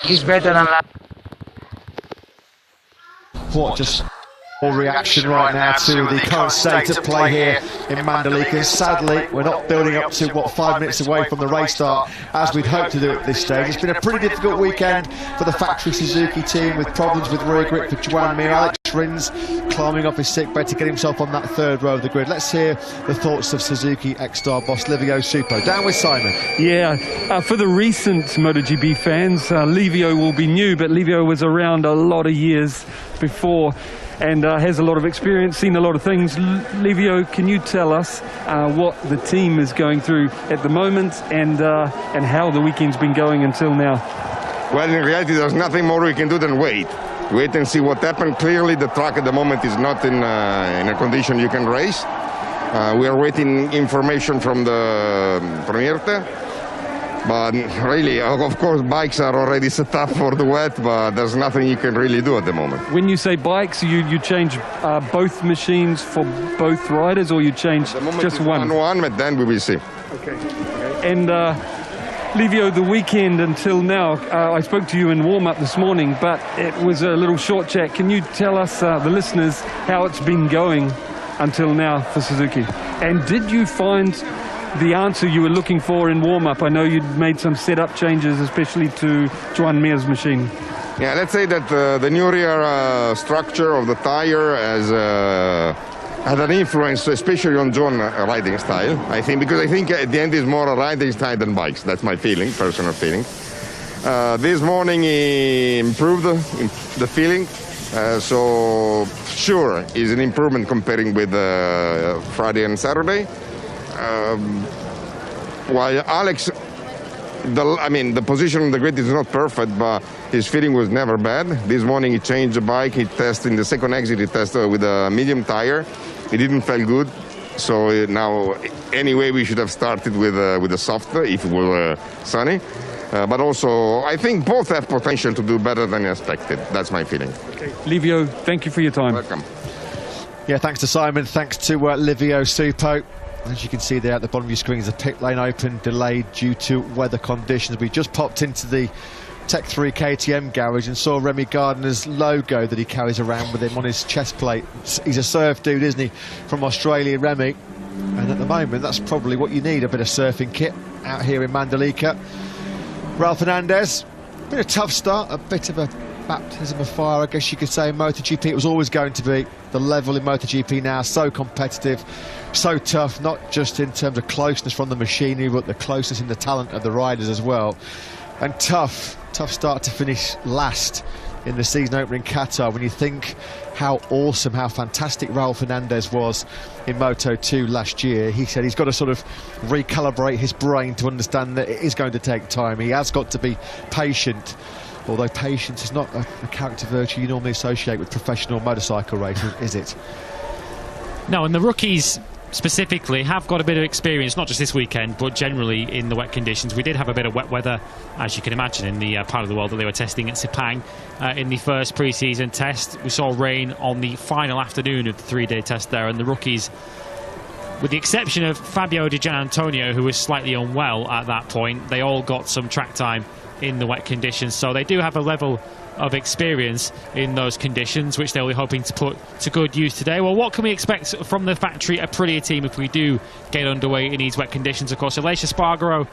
He's better than last. What just more reaction right now to the current state of play here in Mandalika. Sadly, we're not building up to, 5 minutes away from the race start as we'd hoped to do at this stage. It's been a pretty difficult weekend for the factory Suzuki team, with problems with rear grip for Juan Mir. Alex Rins climbing off his sickbed to get himself on that third row of the grid. Let's hear the thoughts of Suzuki X-Star boss Livio Suppo. Down with Simon. Yeah, for the recent MotoGP fans, Livio will be new, but Livio was around a lot of years before and has a lot of experience, seen a lot of things. Livio, can you tell us what the team is going through at the moment and how the weekend's been going until now? Well, in reality, there's nothing more we can do than wait and see what happened. Clearly, the track at the moment is not in a condition you can race. We are waiting information from the Premierte. But really, of course, bikes are already set up for the wet, but there's nothing you can really do at the moment. When you say bikes, you change both machines for both riders, or you change just one? One, but then we will see. Okay. And Livio, the weekend until now, I spoke to you in warm-up this morning, but it was a little short chat. Can you tell us, the listeners, how it's been going until now for Suzuki? And did you find the answer you were looking for in warm-up? I know you'd made some setup changes, especially to Juan Mir's machine. Yeah, let's say that the new rear structure of the tire has had an influence, especially on John's riding style. I think at the end is more a riding style than bikes. That's my feeling, personal feeling. This morning he improved the feeling, so sure is an improvement comparing with Friday and Saturday. While Alex, the position on the grid is not perfect, but his feeling was never bad. This morning he changed the bike. He tested in the second exit. He tested with a medium tire. It didn't feel good. So now, anyway, we should have started with a soft if it were sunny. But also, I think both have potential to do better than expected. That's my feeling. Okay. Livio, thank you for your time. Welcome. Yeah, thanks to Simon. Thanks to Livio Suppo. As you can see there at the bottom of your screen is the pit lane open, delayed due to weather conditions. We just popped into the Tech 3 KTM garage and saw Remy Gardner's logo that he carries around with him on his chest plate. He's a surf dude, isn't he, from Australia, Remy? And at the moment, that's probably what you need, a bit of surfing kit out here in Mandalika. Ralph Hernandez, been a tough start, a bit of a baptism of fire, I guess you could say, in MotoGP. It was always going to be. The level in MotoGP now, so competitive, so tough, not just in terms of closeness from the machinery, but the closeness in the talent of the riders as well. And tough start to finish last in the season opener in Qatar. When you think how awesome, how fantastic Raul Fernandez was in Moto2 last year, he said he's got to sort of recalibrate his brain to understand that it is going to take time. He has got to be patient. Although patience is not a character virtue you normally associate with professional motorcycle racing, is it? No, and the rookies specifically have got a bit of experience, not just this weekend, but generally in the wet conditions. We did have a bit of wet weather, as you can imagine, in the part of the world that they were testing at Sepang in the first pre-season test. We saw rain on the final afternoon of the 3-day test there, and the rookies, with the exception of Fabio Di Gianantonio, who was slightly unwell at that point, they all got some track time in the wet conditions, so they do have a level of experience in those conditions, which they'll be hoping to put to good use today. Well, what can we expect from the factory Aprilia team if we do get underway in these wet conditions? Of course, Aleix Espargaro,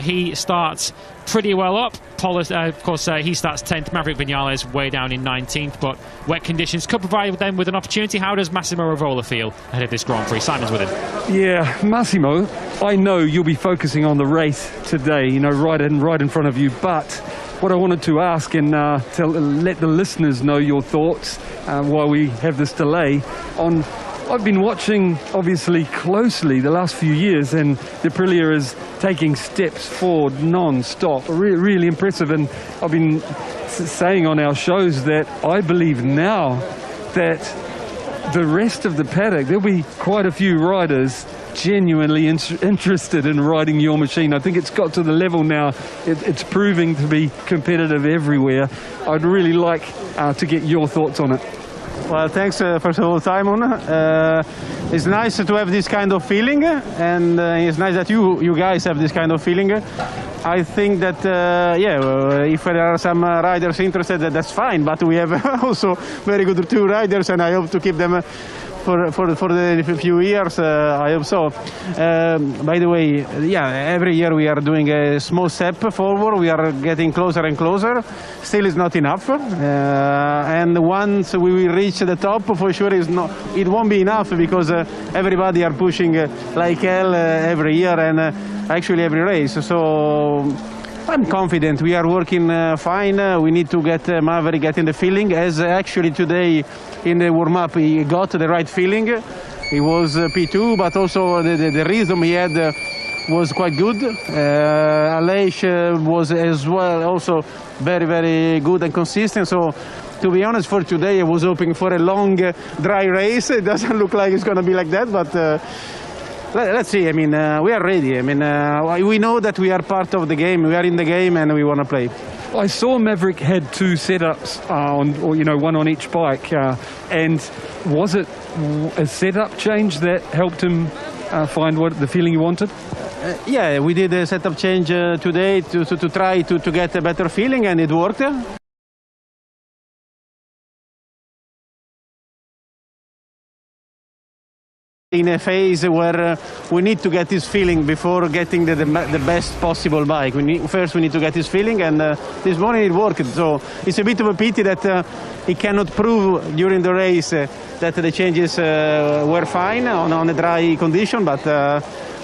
he starts pretty well up. Of course, he starts 10th. Maverick Vinales way down in 19th, but wet conditions could provide them with an opportunity. How does Massimo Rivola feel ahead of this Grand Prix? Simon's with him. Yeah, Massimo, I know you'll be focusing on the race today, you know, right in front of you, but what I wanted to ask and let the listeners know your thoughts while we have this delay on. I've been watching, obviously, closely the last few years, and the Aprilia is taking steps forward non-stop. Really impressive, and I've been saying on our shows that I believe now that the rest of the paddock, there'll be quite a few riders genuinely interested in riding your machine. I think it's got to the level now, it's proving to be competitive everywhere. I'd really like to get your thoughts on it. Well, thanks first of all, Simon. It's nice to have this kind of feeling, and it's nice that you guys have this kind of feeling. I think that, if there are some riders interested, that's fine. But we have also very good 2 riders, and I hope to keep them for the few years. I hope so. By the way, every year we are doing a small step forward. We are getting closer and closer. Still, is not enough. And once we will reach the top, for sure, it won't be enough, because everybody are pushing like hell every year and actually every race. So I'm confident we are working fine. We need to get Maverick getting the feeling, as actually today in the warm-up he got the right feeling. He was P2, but also the rhythm he had was quite good. Aleix was as well also very, very good and consistent. So to be honest, for today I was hoping for a long dry race. It doesn't look like it's going to be like that, but let's see. I mean, we are ready. I mean, we know that we are part of the game. We are in the game and we want to play. I saw Maverick had 2 setups one on each bike, and was it a setup change that helped him find the feeling he wanted? Yeah, we did a setup change today to try to get a better feeling, and it worked. In a phase where we need to get this feeling before getting the best possible bike. First we need to get this feeling, and this morning it worked. So it's a bit of a pity that he cannot prove during the race that the changes were fine on a dry condition, but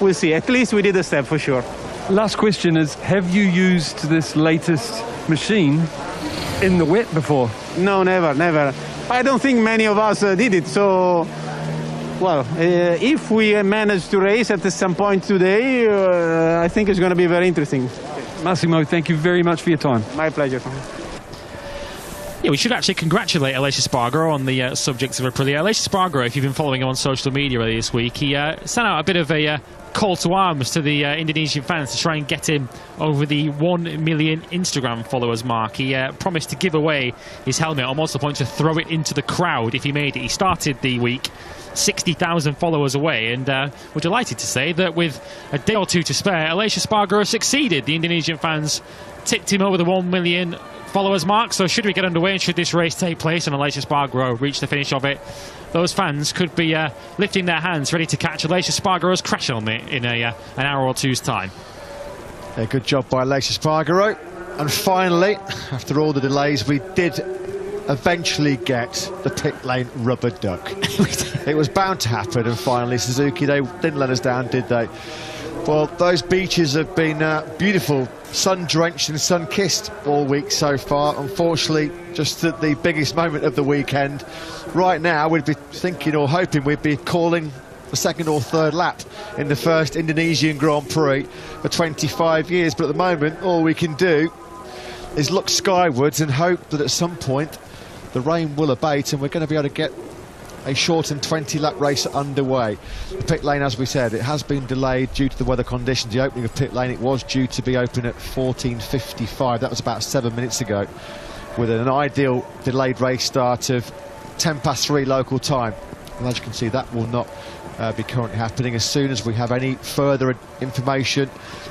we'll see. At least we did a step for sure. Last question is, have you used this latest machine in the wet before? No, never. I don't think many of us did it, so well, if we manage to race at some point today, I think it's going to be very interesting. Massimo, thank you very much for your time. My pleasure. Yeah, we should actually congratulate Aleix Espargaro on the subject of Aprilia. Aleix Espargaro, if you've been following him on social media earlier this week, he sent out a bit of a call to arms to the Indonesian fans to try and get him over the 1 million Instagram followers mark. He promised to give away his helmet, almost to the point to throw it into the crowd if he made it. He started the week 60,000 followers away, and we're delighted to say that with a day or 2 to spare, Aleix Espargaro succeeded. The Indonesian fans tipped him over the 1 million followers mark. So should we get underway and should this race take place and Aleix Espargaro reach the finish of it, those fans could be lifting their hands ready to catch Aleix Espargaro's crash helmet in an hour or 2's time. Yeah, good job by Aleix Espargaro. And finally, after all the delays, we did eventually get the pit lane rubber duck. It was bound to happen, and finally Suzuki, they didn't let us down, did they? Well, those beaches have been beautiful, sun-drenched and sun-kissed all week so far. Unfortunately, just at the biggest moment of the weekend, right now we'd be thinking or hoping we'd be calling the 2nd or 3rd lap in the first Indonesian Grand Prix for 25 years. But at the moment, all we can do is look skywards and hope that at some point the rain will abate and we're going to be able to get a shortened 20-lap race underway. The pit lane, as we said, it has been delayed due to the weather conditions. The opening of pit lane, it was due to be open at 14:55. That was about 7 minutes ago, with an ideal delayed race start of 3:10 local time. And as you can see, that will not be currently happening. As soon as we have any further information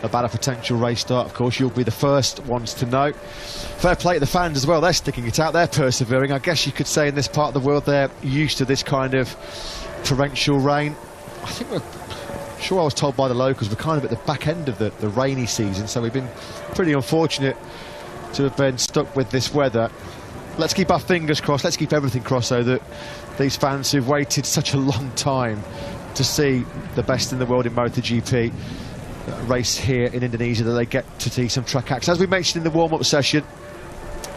about a potential race start, of course, you'll be the first ones to know. Fair play to the fans as well. They're sticking it out, they're persevering. I guess you could say in this part of the world they're used to this kind of torrential rain. I think I was told by the locals we're kind of at the back end of the rainy season, so we've been pretty unfortunate to have been stuck with this weather. Let's keep our fingers crossed, let's keep everything crossed, so that these fans who've waited such a long time to see the best in the world in MotoGP race here in Indonesia, that they get to see some track action. As we mentioned in the warm-up session,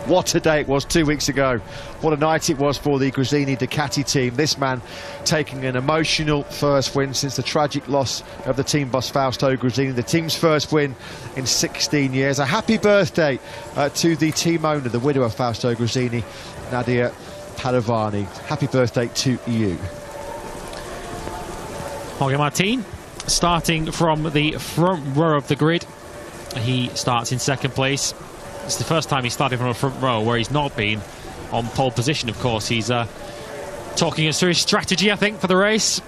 what a day it was 2 weeks ago. What a night it was for the Gresini Ducati team. This man taking an emotional first win since the tragic loss of the team boss Fausto Gresini, the team's first win in 16 years. A happy birthday to the team owner, the widow of Fausto Gresini, Nadia Padovani. Happy birthday to you. Jorge Martin starting from the front row of the grid. He starts in 2nd place. It's the first time he started from a front row where he's not been on pole position. Of course, he's talking us through his strategy, I think, for the race.